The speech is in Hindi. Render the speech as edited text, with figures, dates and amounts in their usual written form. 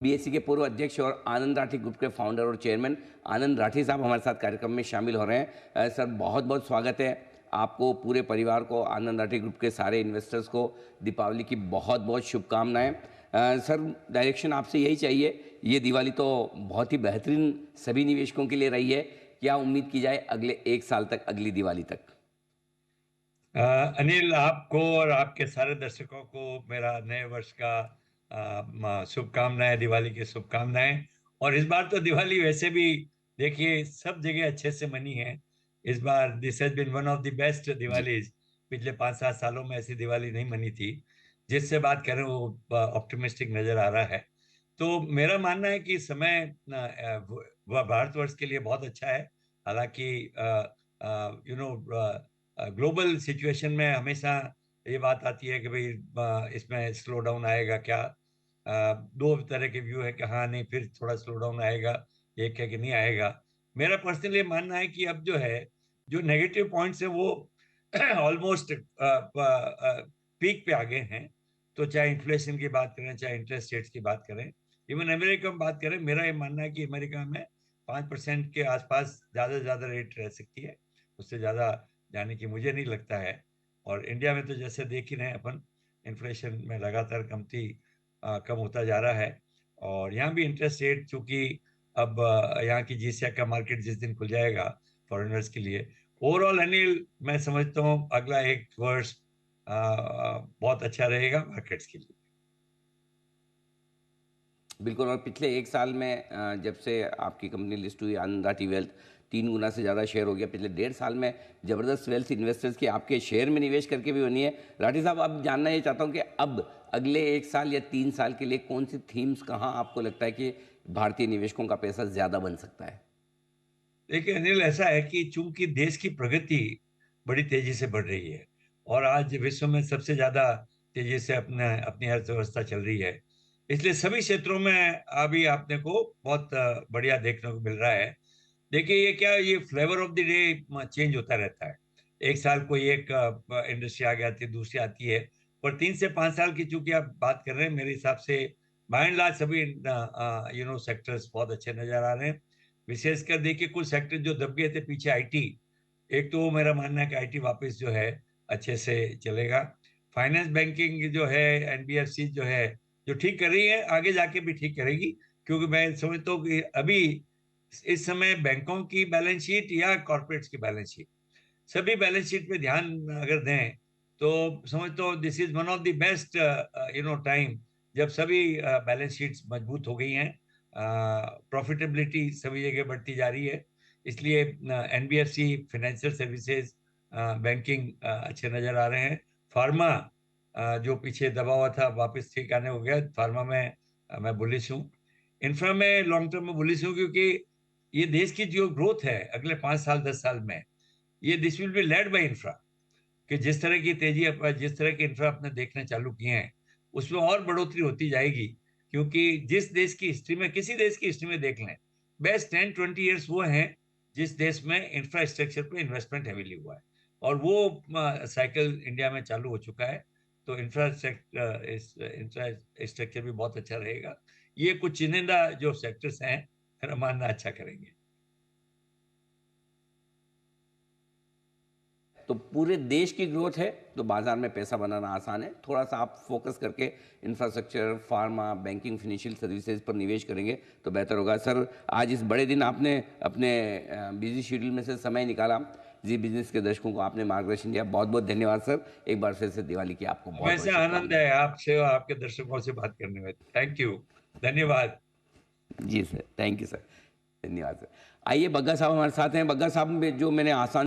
बीएसई के पूर्व अध्यक्ष और आनंद राठी ग्रुप के फाउंडर और चेयरमैन आनंद राठी साहब हमारे साथ कार्यक्रम में शामिल हो रहे हैं। सर, बहुत बहुत स्वागत है आपको, पूरे परिवार को, आनंद राठी ग्रुप के सारे इन्वेस्टर्स को दीपावली की बहुत बहुत शुभकामनाएं। सर, डायरेक्शन आपसे यही चाहिए, ये दिवाली तो बहुत ही बेहतरीन सभी निवेशकों के लिए रही है। क्या उम्मीद की जाए अगले 1 साल तक, अगली दिवाली तक? अनिल, आपको और आपके सारे दर्शकों को मेरा नए वर्ष का शुभकामनाएं, दिवाली की शुभकामनाएं। और इस बार तो दिवाली वैसे भी देखिए सब जगह अच्छे से मनी है। इस बार this has been one of the best जी। दिवालीज। पिछले 5-7 सालों में ऐसी दिवाली नहीं मनी थी। जिससे बात करें वो ऑप्टिमिस्टिक नजर आ रहा है। तो मेरा मानना है कि समय वह भारतवर्ष के लिए बहुत अच्छा है। हालांकि यू नो ग्लोबल सिचुएशन में हमेशा ये बात आती है कि भाई इसमें स्लो डाउन आएगा क्या। दो तरह के व्यू है कि हाँ नहीं फिर थोड़ा स्लो डाउन आएगा, एक है कि नहीं आएगा। मेरा पर्सनली ये मानना है कि अब जो है, जो नेगेटिव पॉइंट्स है वो ऑलमोस्ट पीक पे आ गए हैं। तो चाहे इन्फ्लेशन की बात करें, चाहे इंटरेस्ट रेट्स की बात करें, इवन अमेरिका में बात करें, मेरा ये मानना है कि अमेरिका में 5% के आसपास ज्यादा से ज्यादा रेट रह सकती है। उससे ज्यादा जाने की मुझे नहीं लगता है। और इंडिया में तो जैसे देख ही रहे हैं अपन, इन्फ्लेशन में लगातार कम होता जा रहा है। और यहाँ भी इंटरेस्ट रेट चूंकि अब यहाँ की जीसीएक का मार्केट जिस दिन खुल जाएगा फॉरेनर्स के लिए, ओवरऑल अनिल मैं समझता हूँ अगला एक वर्ष बहुत अच्छा रहेगा मार्केट्स के लिए। बिल्कुल। और पिछले 1 साल में जब से आपकी कंपनी लिस्ट हुई आनंद राठी वेल्थ, 3 गुना से ज़्यादा शेयर हो गया। पिछले 1.5 साल में ज़बरदस्त वेल्थ इन्वेस्टर्स की आपके शेयर में निवेश करके भी बनी है। राठी साहब, अब जानना ये चाहता हूँ कि अब अगले 1 साल या 3 साल के लिए कौन सी थीम्स, कहाँ आपको लगता है कि भारतीय निवेशकों का पैसा ज़्यादा बन सकता है? देखिए अनिल, ऐसा है कि चूंकि देश की प्रगति बड़ी तेजी से बढ़ रही है और आज विश्व में सबसे ज्यादा तेजी से अपनी अर्थव्यवस्था चल रही है, इसलिए सभी क्षेत्रों में अभी आपने को बहुत बढ़िया देखने को मिल रहा है। देखिए ये क्या, ये flavour of the day change होता रहता है। एक साल कोई एक इंडस्ट्री आ आती है, दूसरी आती है। पर 3 से 5 साल की चूंकि आप बात कर रहे हैं, मेरे हिसाब से बाय एंड लार्ज सभी सेक्टर्स बहुत अच्छे नजर आ रहे हैं। विशेषकर देखिए कुछ सेक्टर जो दब गए थे पीछे, आईटी, एक तो मेरा मानना है कि आईटी वापस जो है अच्छे से चलेगा। फाइनेंस बैंकिंग जो है, एनबीएफसी जो है, जो ठीक कर रही है, आगे जाके भी ठीक करेगी। क्योंकि मैं समझता हूँ कि अभी इस समय बैंकों की बैलेंस शीट या कॉर्पोरेट्स की बैलेंस शीट, सभी बैलेंस शीट पे ध्यान अगर दें तो समझता हूँ this is one of the best time, जब सभी बैलेंस शीट्स मजबूत हो गई हैं। प्रॉफिटेबिलिटी सभी जगह बढ़ती जा रही है। इसलिए एनबीएफसी, फाइनेंशियल सर्विसेज, बैंकिंग अच्छे नजर आ रहे हैं। फार्मा जो पीछे दबा हुआ था वापस ठीक आने हो गया। फार्मा में मैं बुलिश हूँ। इंफ्रा में लॉन्ग टर्म में बुलिश हूँ, क्योंकि ये देश की जो ग्रोथ है अगले 5 साल 10 साल में, ये this will be led by infra. कि जिस तरह की तेजी जिस तरह के इंफ्रा अपने देखने चालू किए हैं, उसमें और बढ़ोतरी होती जाएगी। क्योंकि जिस देश की हिस्ट्री में, किसी देश की हिस्ट्री में देख लें, बेस्ट 10-20 ईयर्स वो हैं जिस देश में इंफ्रास्ट्रक्चर पे इन्वेस्टमेंट हैवीली हुआ है। और वो साइकिल इंडिया में चालू हो चुका है। तो इंफ्रास्ट्रक्चर भी बहुत अच्छा रहेगा। ये कुछ चुनिंदा जो सेक्टर्स हैं, मेरा मानना अच्छा करेंगे। तो पूरे देश की ग्रोथ है तो बाजार में पैसा बनाना आसान है। थोड़ा सा आप फोकस करके infrastructure, pharma, banking, financial services पर निवेश करेंगे तो बेहतर होगा। सर, आज इस बड़े दिन आपने अपने बिजी शेड्यूल में से समय निकाला, जी बिजनेस के दर्शकों को आपने मार्गदर्शन दिया, बहुत बहुत धन्यवाद सर। एक बार फिर से दिवाली की आपको बहुत बहुत वैसे आनंद शुभकामनाएं। है आपसे और आपके दर्शकों से बात करने में। थैंक यू, धन्यवाद। जी सर, थैंक यू सर, धन्यवाद सर। आइए, बग्गा साहब हमारे साथ हैं। बग्गा साहब में जो मैंने आसान